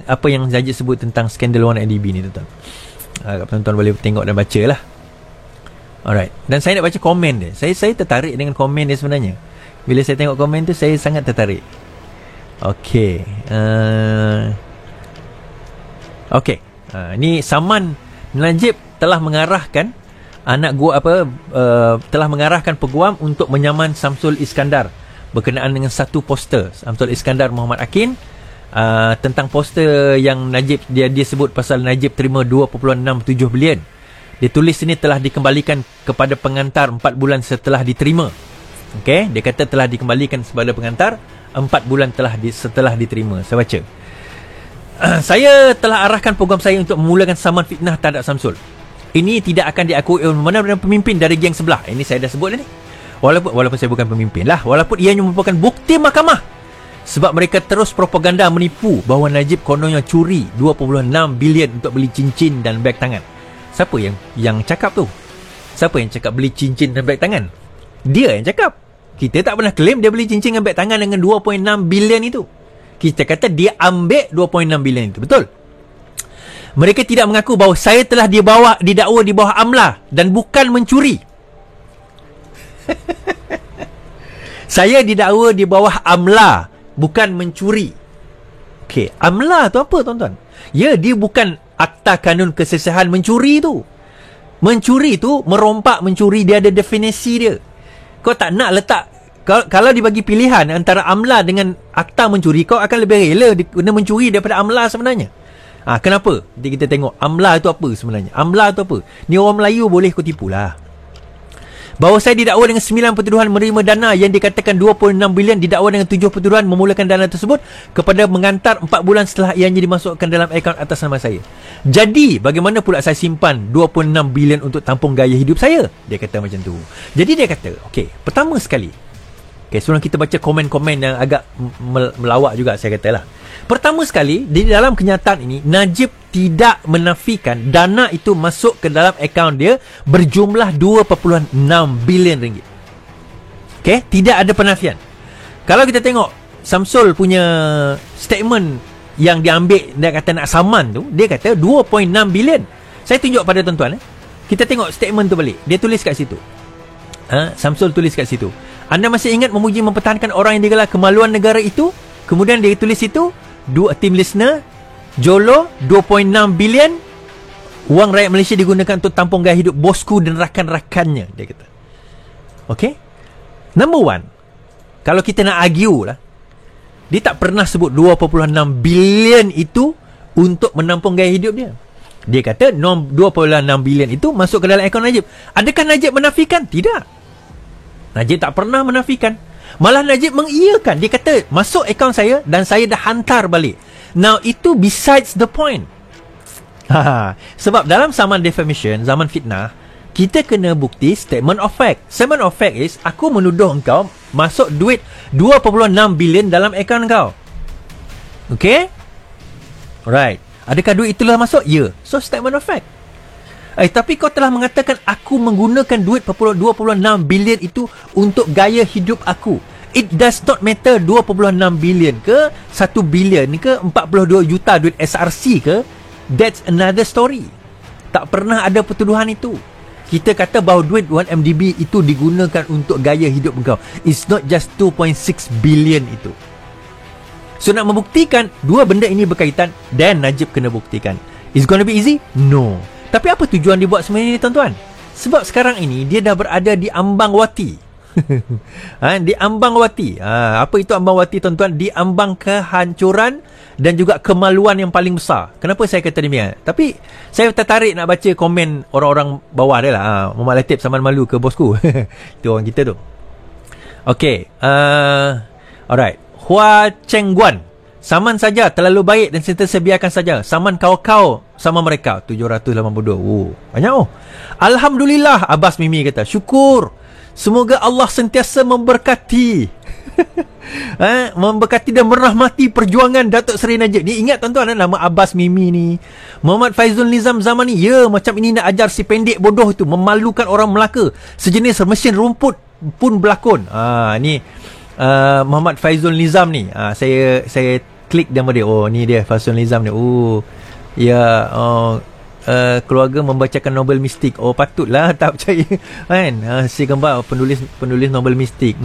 apa yang Najib sebut tentang skandal 1MDB ni, tuan-tuan. Tuan-tuan boleh tengok dan baca lah. Alright. Dan saya nak baca komen dia. Saya tertarik dengan komen dia sebenarnya. Bila saya tengok komen tu, saya sangat tertarik. Okey. Okey. Ni Saman Najib telah mengarahkan telah mengarahkan peguam untuk menyaman Samsul Iskandar berkenaan dengan satu poster Samsul Iskandar Muhammad Akin, tentang poster yang Najib dia sebut pasal Najib terima 2.67 bilion. Dia tulis ini telah dikembalikan kepada pengantar 4 bulan setelah diterima. Okey, dia kata telah dikembalikan kepada pengantar 4 bulan setelah diterima. Saya baca. Saya telah arahkan program saya untuk memulakan saman fitnah terhadap Samsul. Ini tidak akan diakui oleh mana-mana pemimpin dari geng sebelah. Ini saya dah sebut dah ni. Walaupun saya bukan pemimpin lah. Walaupun ianya merupakan bukti mahkamah. Sebab mereka terus propaganda menipu bahawa Najib kononnya curi 2.6 bilion untuk beli cincin dan beg tangan. Siapa yang cakap tu? Siapa yang cakap beli cincin dan beg tangan? Dia yang cakap. Kita tak pernah claim dia beli cincin dan beg tangan dengan 2.6 bilion itu. Kita kata dia ambil 2.6 bilion itu. Betul? Mereka tidak mengaku bahawa saya telah didakwa di bawah amla dan bukan mencuri. Saya didakwa di bawah amla, bukan mencuri. Okey, amla tu apa, tuan-tuan? Ya, dia bukan Akta Kanun Kesesahan mencuri tu. Mencuri tu, merompak mencuri, dia ada definisi dia. Kau tak nak letak, kalau dibagi pilihan antara amla dengan akta mencuri, kau akan lebih rela guna mencuri daripada amla sebenarnya. Kenapa? Nanti kita tengok amla itu apa sebenarnya. Amla itu apa? Ni orang Melayu boleh kau tipulah. Bahawa saya didakwa dengan 9 pertuduhan menerima dana yang dikatakan 2.6 bilion, didakwa dengan 7 pertuduhan memulakan dana tersebut kepada mengantar 4 bulan setelah ianya dimasukkan dalam akaun atas nama saya. Jadi, bagaimana pula saya simpan 2.6 bilion untuk tampung gaya hidup saya? Dia kata macam tu. Jadi dia kata, okey, pertama sekali, sebelum kita baca komen-komen yang agak melawak juga, saya katalah. Pertama sekali, di dalam kenyataan ini, Najib tidak menafikan dana itu masuk ke dalam akaun dia berjumlah 2.6 bilion ringgit. Okey, tidak ada penafian. Kalau kita tengok Samsul punya statement yang diambil, dia kata nak saman tu, dia kata 2.6 bilion. Saya tunjuk pada tuan-tuan. Kita tengok statement tu balik. Dia tulis kat situ. Samsul tulis kat situ. Anda masih ingat memuji mempertahankan orang yang digelar kemaluan negara itu? Kemudian dia tulis itu, tim listener, Jolo 2.6 bilion, wang rakyat Malaysia digunakan untuk tampung gaya hidup bosku dan rakan-rakannya, dia kata. Okay, number one, kalau kita nak argue lah, dia tak pernah sebut 2.6 bilion itu untuk menampung gaya hidup dia. Dia kata 2.6 bilion itu masuk ke dalam akaun Najib. Adakah Najib menafikan? Tidak. Najib tak pernah menafikan. Malah Najib mengiyakan. Dia kata masuk akaun saya dan saya dah hantar balik. Now itu besides the point. Sebab dalam zaman defamation, zaman fitnah, kita kena bukti statement of fact. Statement of fact is, aku menuduh engkau masuk duit 2.6 bilion dalam akaun kau. Okay? Alright. Adakah duit itulah masuk? Ya. So statement of fact. Tapi kau telah mengatakan aku menggunakan duit 2.6 bilion itu untuk gaya hidup aku. It does not matter 2.6 bilion ke 1 bilion ke 42 juta duit SRC ke. That's another story. Tak pernah ada pertuduhan itu. Kita kata bahawa duit 1MDB itu digunakan untuk gaya hidup engkau. It's not just 2.6 bilion itu. So nak membuktikan dua benda ini berkaitan, dan Najib kena buktikan. Is gonna be easy? No. Tapi apa tujuan dia buat sebenarnya ni, tuan-tuan? Sebab sekarang ini dia dah berada di ambang wati. Di ambang wati. Apa itu ambang wati, tuan-tuan? Di ambang kehancuran dan juga kemaluan yang paling besar. Kenapa saya kata demikian? Tapi saya tertarik nak baca komen orang-orang bawah dia lah. Muhammad Latif, saman malu ke bosku? Itu orang kita tu. Okay. Alright. Hua Cheng Guan, saman saja, terlalu baik dan sentiasa biarkan saja. Saman kau sama mereka. 782. Banyak. Alhamdulillah, Abbas Mimi kata. Syukur. Semoga Allah sentiasa memberkati. Memberkati dan merahmati perjuangan Datuk Seri Najib. Ni ingat, tuan-tuan, nama Abbas Mimi ni. Muhammad Faizul Nizam zaman ni. Ya, macam ini nak ajar si pendek bodoh tu. Memalukan orang Melaka. Sejenis mesin rumput pun berlakon. Ni Muhammad Faizul Nizam ni. Saya klik nama dia. Oh, ni dia Fasun Nizam ni. Oh, ya, keluarga membacakan novel mistik. Oh, patutlah tak percaya kan. Si gambar penulis novel mistik.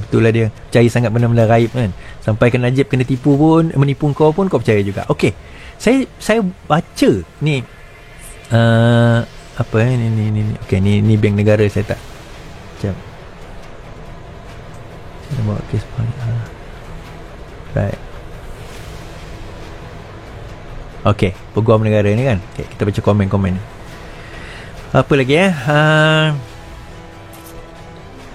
Itulah dia. Percaya sangat benda-benda gaib kan. Sampai ke Najib kena tipu pun, menipu kau pun kau percaya juga. Okey. Saya baca ni apa ni. Okey, ni bank negara saya tak. Jap. Saya bawa kes right. Okey, peguam negara ni kan. Okay, kita baca komen-komen. Apa lagi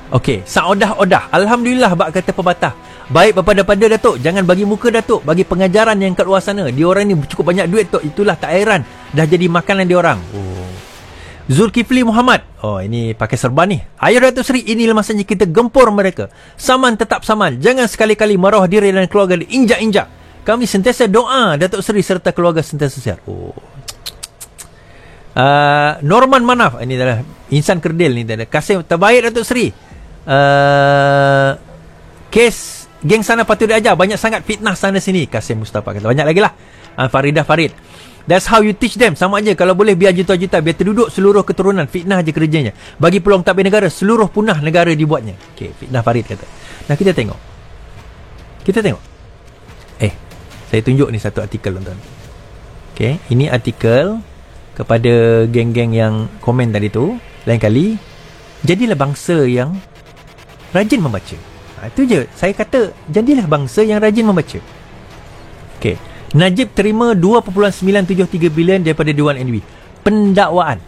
Okey, Saodah-odah. Alhamdulillah bak kata pepatah. Baik pada Datuk, jangan bagi muka Datuk, bagi pengajaran yang kat luar sana. Diorang ni cukup banyak duit Tok, itulah tak heran dah jadi makanan diorang. Oh. Zulkifli Muhammad. Oh, ini pakai serban ni. Ayah Datuk Seri, inilah masanya kita gempur mereka. Saman tetap saman. Jangan sekali-kali maruah diri dan keluarga diinjak-injak. Kami sentiasa doa Datuk Seri serta keluarga sentiasa sihat. Oh. Norman Manaf. Ini adalah insan kerdil ni. Kasih terbaik Datuk Seri. Kes geng sana patut diajar. Banyak sangat fitnah sana sini. Kasih Mustafa kata. Banyak lagi lah. Faridah Farid. That's how you teach them. Sama aja. Kalau boleh biar juta-juta. Biar terduduk seluruh keturunan. Fitnah je kerjanya. Bagi peluang takbir negara. Seluruh punah negara dibuatnya. Okay, Fitnah Farid kata. Nah, kita tengok. Saya tunjuk ni satu artikel tuan-tuan. Okay, ini artikel kepada geng-geng yang komen tadi tu. Lain kali, jadilah bangsa yang rajin membaca. Itu je. Saya kata, jadilah bangsa yang rajin membaca. Okay. Najib terima 2.973 bilion daripada Dewan NB. Pendakwaan.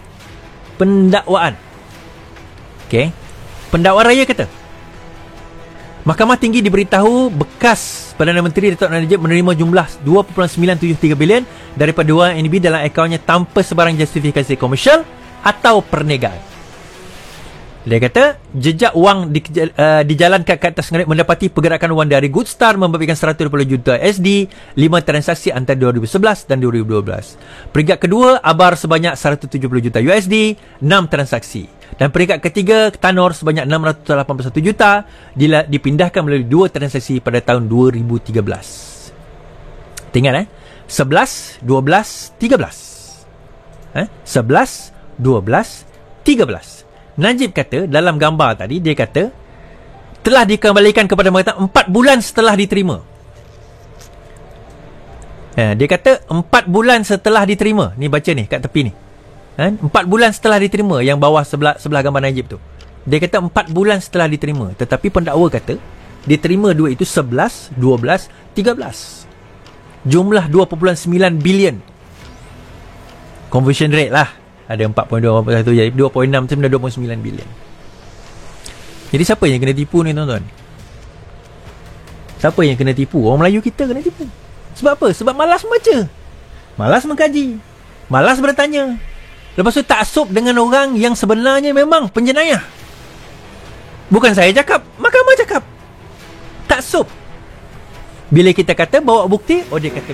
Okay. Pendakwa raya kata, Mahkamah Tinggi diberitahu bekas Perdana Menteri Datuk Najib menerima jumlah 2.973 bilion daripada Dewan NB dalam akaunnya tanpa sebarang justifikasi komersial atau perniagaan. Dia kata, jejak wang dijalankan ke atas mendapati pergerakan wang dari Good Start membabitkan 120 juta USD, 5 transaksi antara 2011 dan 2012. Peringkat kedua, Abar sebanyak 170 juta USD, 6 transaksi. Dan peringkat ketiga, Tanor sebanyak 681 juta, dipindahkan melalui 2 transaksi pada tahun 2013. Tinggal 11, 12, 13. 11, 12, 13. Najib kata, dalam gambar tadi, dia kata, telah dikembalikan kepada mereka 4 bulan setelah diterima. Dia kata, 4 bulan setelah diterima. Ni baca ni, kat tepi ni. 4 bulan setelah diterima, yang bawah sebelah gambar Najib tu. Dia kata 4 bulan setelah diterima. Tetapi pendakwa kata, diterima duit itu 11, 12, 13. Jumlah 2.9 bilion. Conversion rate lah. Ada 4.2, jadi 2.6 sebenarnya 2.9 bilion. Jadi siapa yang kena tipu ni tuan-tuan? Siapa yang kena tipu? Orang Melayu kita kena tipu. Sebab apa? Sebab malas membaca, malas mengkaji, malas bertanya. Lepas tu taksub dengan orang yang sebenarnya memang penjenayah. Bukan saya cakap, mahkamah cakap. Taksub. Bila kita kata bawa bukti, oh dia kata